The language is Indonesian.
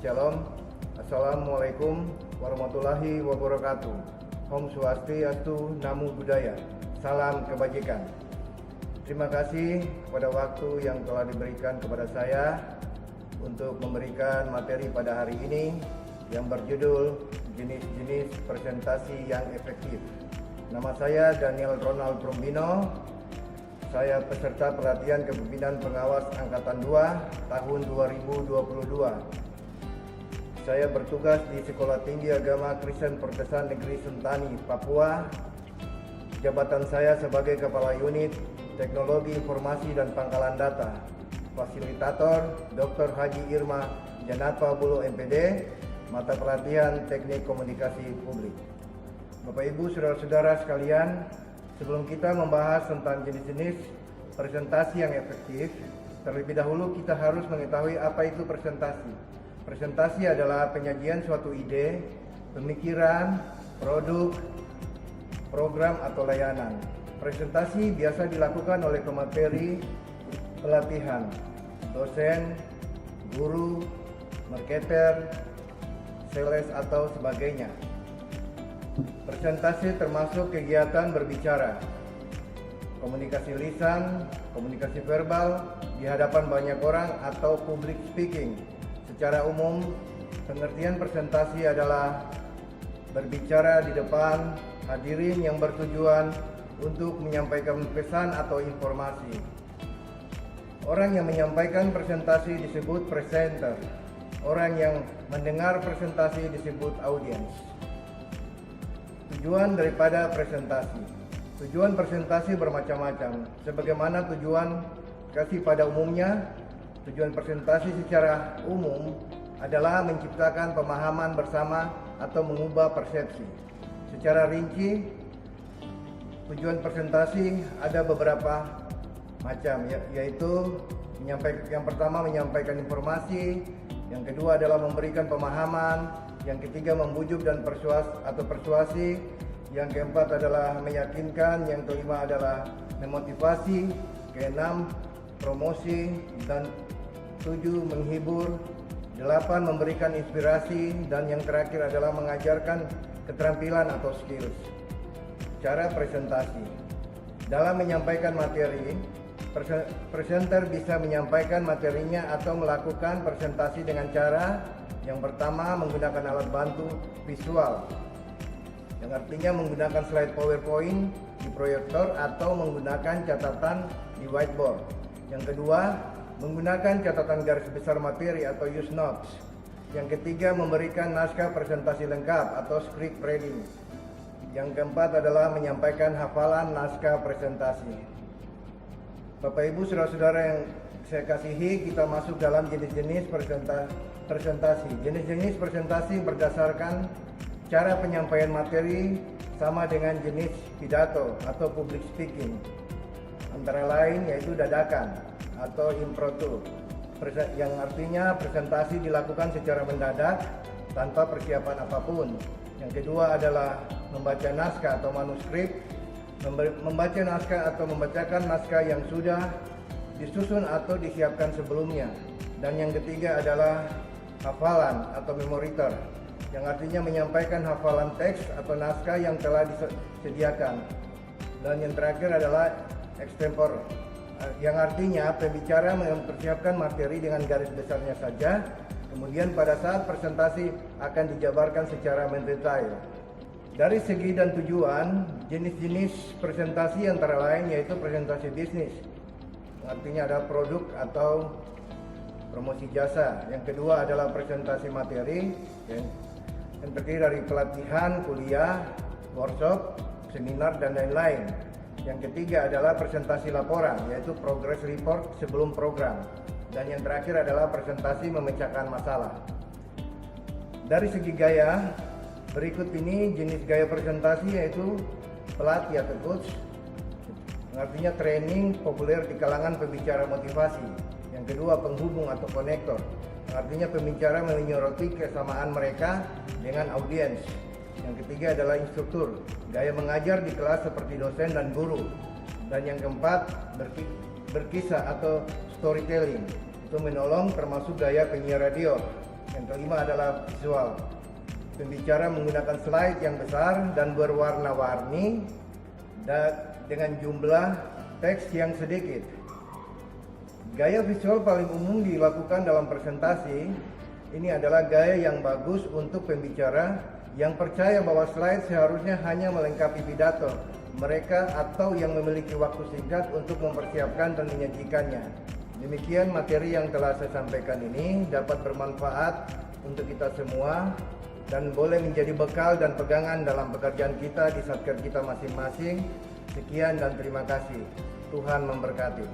Shalom. Assalamualaikum warahmatullahi wabarakatuh. Om Swastiastu, Namo Buddhaya. Salam kebajikan. Terima kasih pada waktu yang telah diberikan kepada saya untuk memberikan materi pada hari ini yang berjudul jenis-jenis presentasi yang efektif. Nama saya Daniel Ronald Trombino. Saya peserta pelatihan kepemimpinan pengawas Angkatan 2 tahun 2022. Saya bertugas di Sekolah Tinggi Agama Kristen Protestan Negeri Sentani, Papua. Jabatan saya sebagai Kepala Unit Teknologi Informasi dan Pangkalan Data. Fasilitator Dr. Haji Irma Janatpa Bulu MPD, mata pelatihan Teknik Komunikasi Publik. Bapak Ibu, saudara-saudara sekalian, sebelum kita membahas tentang jenis-jenis presentasi yang efektif, terlebih dahulu kita harus mengetahui apa itu presentasi. Presentasi adalah penyajian suatu ide, pemikiran, produk, program atau layanan. Presentasi biasa dilakukan oleh pemateri pelatihan, dosen, guru, marketer, sales atau sebagainya. Presentasi termasuk kegiatan berbicara, komunikasi lisan, komunikasi verbal di hadapan banyak orang atau public speaking. Secara umum, pengertian presentasi adalah berbicara di depan hadirin yang bertujuan untuk menyampaikan pesan atau informasi. Orang yang menyampaikan presentasi disebut presenter. Orang yang mendengar presentasi disebut audiens. Tujuan daripada presentasi. Tujuan presentasi bermacam-macam. Sebagaimana tujuan kasih pada umumnya, tujuan presentasi secara umum adalah menciptakan pemahaman bersama atau mengubah persepsi. Secara rinci, tujuan presentasi ada beberapa macam, yaitu yang pertama menyampaikan informasi, yang kedua adalah memberikan pemahaman, yang ketiga membujuk dan persuasi, yang keempat adalah meyakinkan, yang kelima adalah memotivasi, keenam promosi, dan 7 menghibur, 8 memberikan inspirasi, dan yang terakhir adalah mengajarkan keterampilan atau skills. Cara presentasi. Dalam menyampaikan materi, presenter bisa menyampaikan materinya atau melakukan presentasi dengan cara yang pertama menggunakan alat bantu visual, yang artinya menggunakan slide PowerPoint di proyektor atau menggunakan catatan di whiteboard. Yang kedua, menggunakan catatan garis besar materi atau use notes. Yang ketiga, memberikan naskah presentasi lengkap atau script reading. Yang keempat adalah menyampaikan hafalan naskah presentasi. Bapak Ibu, saudara-saudara yang saya kasihi, kita masuk dalam jenis-jenis presentasi. Jenis-jenis presentasi berdasarkan cara penyampaian materi sama dengan jenis pidato atau public speaking. Antara lain yaitu dadakan atau impromptu, yang artinya presentasi dilakukan secara mendadak tanpa persiapan apapun. Yang kedua adalah membaca naskah atau manuskrip, membaca naskah atau membacakan naskah yang sudah disusun atau disiapkan sebelumnya. Dan yang ketiga adalah hafalan atau memoriter, yang artinya menyampaikan hafalan teks atau naskah yang telah disediakan. Dan yang terakhir adalah extempor, yang artinya pembicara mempersiapkan materi dengan garis besarnya saja, kemudian pada saat presentasi akan dijabarkan secara mendetail. Dari segi dan tujuan, jenis-jenis presentasi antara lain yaitu presentasi bisnis, artinya ada produk atau promosi jasa. Yang kedua adalah presentasi materi, yang terdiri dari pelatihan, kuliah, workshop, seminar, dan lain-lain. Yang ketiga adalah presentasi laporan, yaitu progress report sebelum program. Dan yang terakhir adalah presentasi memecahkan masalah. Dari segi gaya, berikut ini jenis gaya presentasi yaitu pelatih atau coach, yang artinya training populer di kalangan pembicara motivasi. Yang kedua, penghubung atau konektor, yang artinya pembicara menyoroti kesamaan mereka dengan audiens. Yang ketiga adalah instruktur, gaya mengajar di kelas seperti dosen dan guru. Dan yang keempat, berkisah atau storytelling, itu menolong termasuk gaya penyiar radio. Yang kelima adalah visual. Pembicara menggunakan slide yang besar dan berwarna-warni dengan jumlah teks yang sedikit. Gaya visual paling umum dilakukan dalam presentasi. Ini adalah gaya yang bagus untuk pembicara yang percaya bahwa slide seharusnya hanya melengkapi pidato mereka atau yang memiliki waktu singkat untuk mempersiapkan dan menyajikannya. Demikian materi yang telah saya sampaikan ini dapat bermanfaat untuk kita semua dan boleh menjadi bekal dan pegangan dalam pekerjaan kita di satker kita masing-masing. Sekian dan terima kasih. Tuhan memberkati.